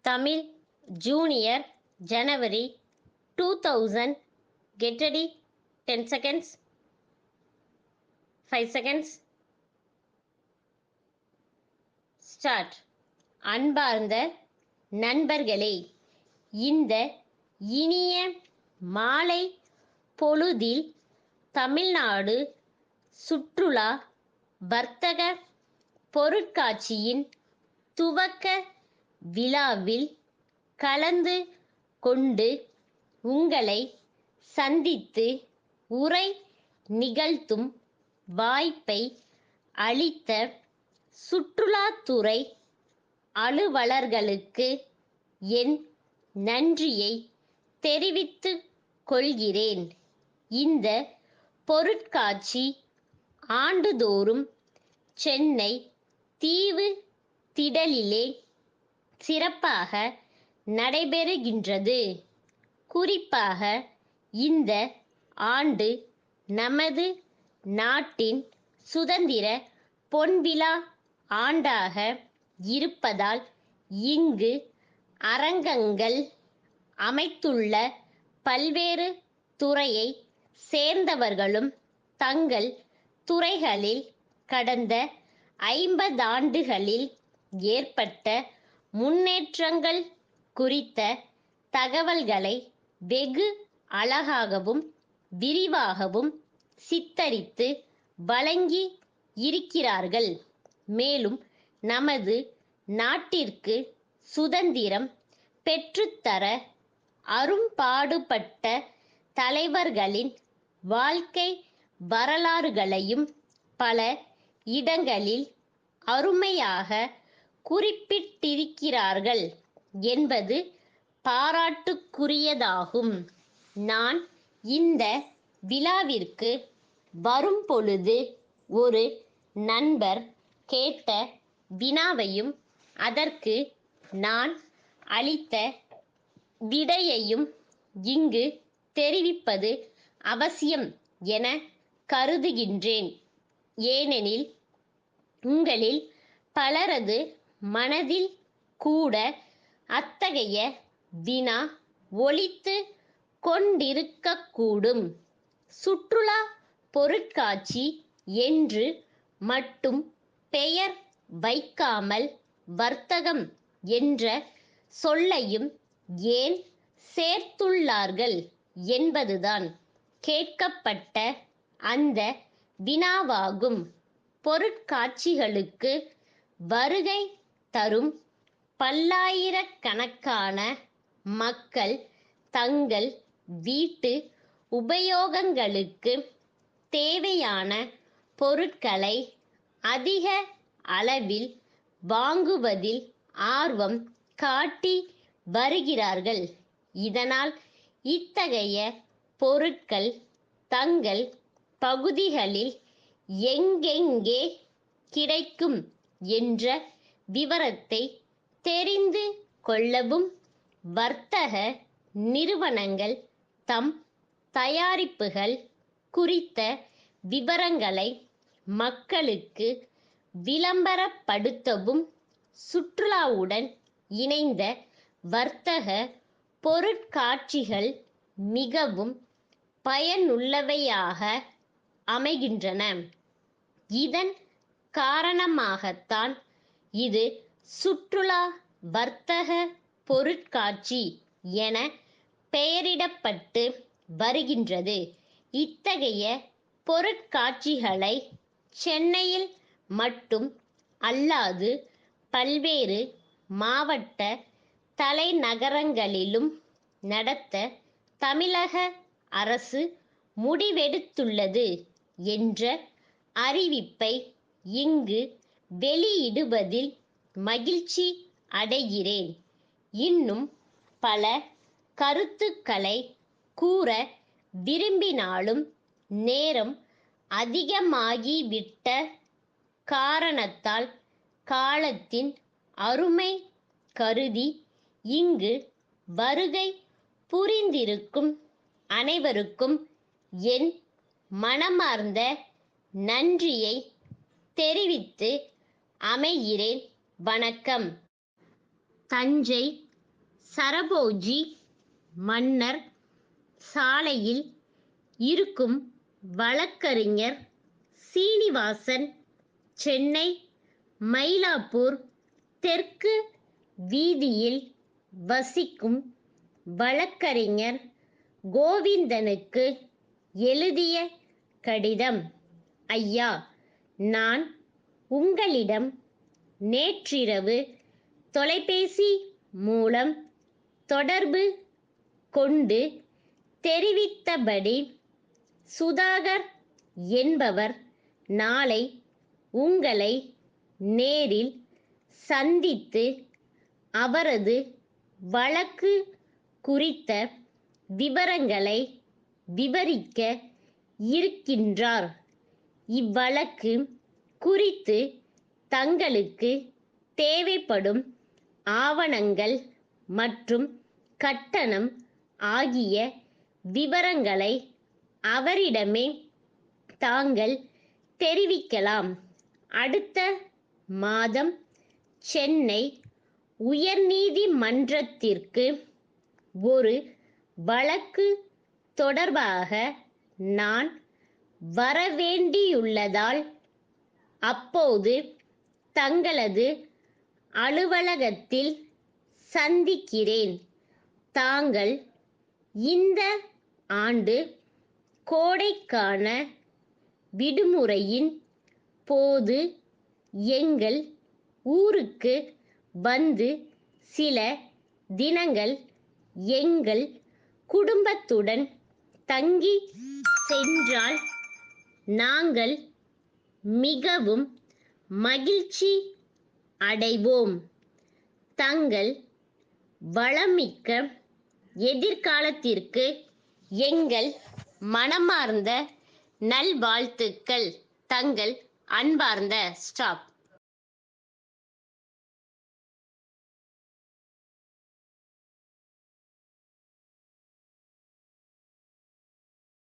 Tamil junior ஜனவரி 2000. Get ready. 10 seconds. 5 seconds. Start. அன்பார்ந்த நண்பர்களே, இந்த இனிய மாலை பொழுதில் தமிழ்நாடு சுற்றுலா வர்த்தக பொருட்காட்சியின் துவக்க விழாவில் கலந்து கொண்டு உங்களை சந்தித்து உரை நிகழ்த்தும் வாய்ப்பை அளித்த சுற்றுலாத்துறை அலுவலர்களுக்கு என் நன்றியை தெரிவித்துக் கொள்கிறேன். இந்த பொருட்காட்சி ஆண்டுதோறும் சென்னை தீவு திடலிலே சிறப்பாக நடைபெறுகின்றது. குறிப்பாக இந்த ஆண்டு நமது நாட்டின் சுதந்திர பொன்விழா ஆண்டாக இருப்பதால் இங்கு அரங்கங்கள் அமைத்துள்ள பல்வேறு துறையை சேர்ந்தவர்களும் தங்கள் துறைகளில் கடந்த 50 ஆண்டுகளில் ஏற்பட்ட முன்னேற்றங்கள் குறித்த தகவல்களை வெகு அழகாகவும் விரிவாகவும் சித்தரித்து வழங்கி இருக்கிறார்கள். மேலும் நமது நாட்டிற்கு சுதந்திரம் பெற்றுத்தர அரும்பாடுபட்ட தலைவர்களின் வாழ்க்கை வரலாறுகளையும் பல இடங்களில் அருமையாக குறிப்பிட்டிருக்கிறார்கள் என்பது பாராட்டுக்குரியதாகும். நான் இந்த விழாவிற்கு வரும் பொழுது ஒரு நண்பர் கேட்ட வினாவையும் அதற்கு நான் அளித்த விடையையும் இங்கு தெரிவிப்பது அவசியம் என கருதுகின்றேன். ஏனெனில் உங்களில் பலரது மனதில் கூட அத்தகைய வினா ஒலித்து கொண்டிருக்கக்கூடும். சுற்றுலா பொருட்காட்சி என்று மட்டும் பெயர் வைக்காமல் வர்த்தகம் என்ற சொல்லையும் ஏன் சேர்த்துள்ளார்கள் என்பதுதான் கேட்கப்பட்ட அந்த வினாவாகும். பொருட்காட்சிகளுக்கு வருகை தரும் பல்லாயிரக்கணக்கான மக்கள் தங்கள் வீட்டு உபயோகங்களுக்கு தேவையான பொருட்களை அதிக அளவில் வாங்குவதில் ஆர்வம் காட்டி வருகிறார்கள். இதனால் இத்தகைய பொருட்கள் தங்கள் பகுதிகளில் எங்கெங்கே கிடைக்கும் என்ற விவரத்தை தெரிந்து கொள்ளவும் வர்த்தக நிறுவனங்கள் தம் தயாரிப்புகள் குறித்த விவரங்களை மக்களுக்கு விளம்பரப்படுத்தவும் சுற்றுலாவுடன் இணைந்த வர்த்தக பொருட்காட்சிகள் மிகவும் பயனுள்ளவையாக அமைகின்றன. இதன் காரணமாகத்தான் இது சுற்றுலா வர்த்தக பொருட்காட்சி என பெயரிடப்பட்டு வருகின்றது. இத்தகைய பொருட்காட்சிகளை சென்னையில் மட்டும் அல்லாது பல்வேறு மாவட்ட தலைநகரங்களிலும் நடத்த தமிழக அரசு முடிவெடுத்துள்ளது என்ற அறிவிப்பை இங்கு வெளியிடுவதில் மகிழ்ச்சி அடைகிறேன். இன்னும் பல கருத்துக்களை கூற விரும்பினாலும் நேரம் அதிகமாகிவிட்ட காரணத்தால் காலத்தின் அருமை கருதி இங்கு வருகை புரிந்திருக்கும் அனைவருக்கும் என் மனமார்ந்த நன்றியை தெரிவித்து அமைகிறேன். வணக்கம். தஞ்சை சரபோஜி மன்னர் சாலையில் இருக்கும் வழக்கறிஞர் சீனிவாசன், சென்னை மயிலாப்பூர் தெற்கு வீதியில் வசிக்கும் வழக்கறிஞர் கோவிந்தனுக்கு எழுதிய கடிதம். ஐயா, நான் உங்களிடம் நேற்றிரவு தொலைபேசி மூலம் தொடர்பு கொண்டு தெரிவித்தபடி சுதாகர் என்பவர் நாளை உங்களை நேரில் சந்தித்து அவரது வழக்கு குறித்த விவரங்களை விவரிக்க இருக்கின்றார். இவ்வழக்கு குறித்து தங்களுக்கு தேவைப்படும் ஆவணங்கள் மற்றும் கட்டணம் ஆகிய விவரங்களை அவரிடமே தாங்கள் தெரிவிக்கலாம். அடுத்த மாதம் சென்னை உயர்நீதிமன்றத்திற்கு ஒரு வழக்கு தொடர்பாக நான் வரவேண்டியுள்ளதால் அப்போது தங்களது அலுவலகத்தில் சந்திக்கிறேன். தாங்கள் இந்த ஆண்டு கோடைக்கான விடுமுறையின் போது எங்கள் ஊருக்கு வந்து சில தினங்கள் எங்கள் குடும்பத்துடன் தங்கி சென்றால் நாங்கள் மிகவும் மகிழ்ச்சி அடைவோம். தங்கள் வளமிக்க எதிர்காலத்திற்கு எங்கள் மனமார்ந்த நல்வாழ்த்துக்கள். தங்கள் அன்பார்ந்த ஸ்டாப்.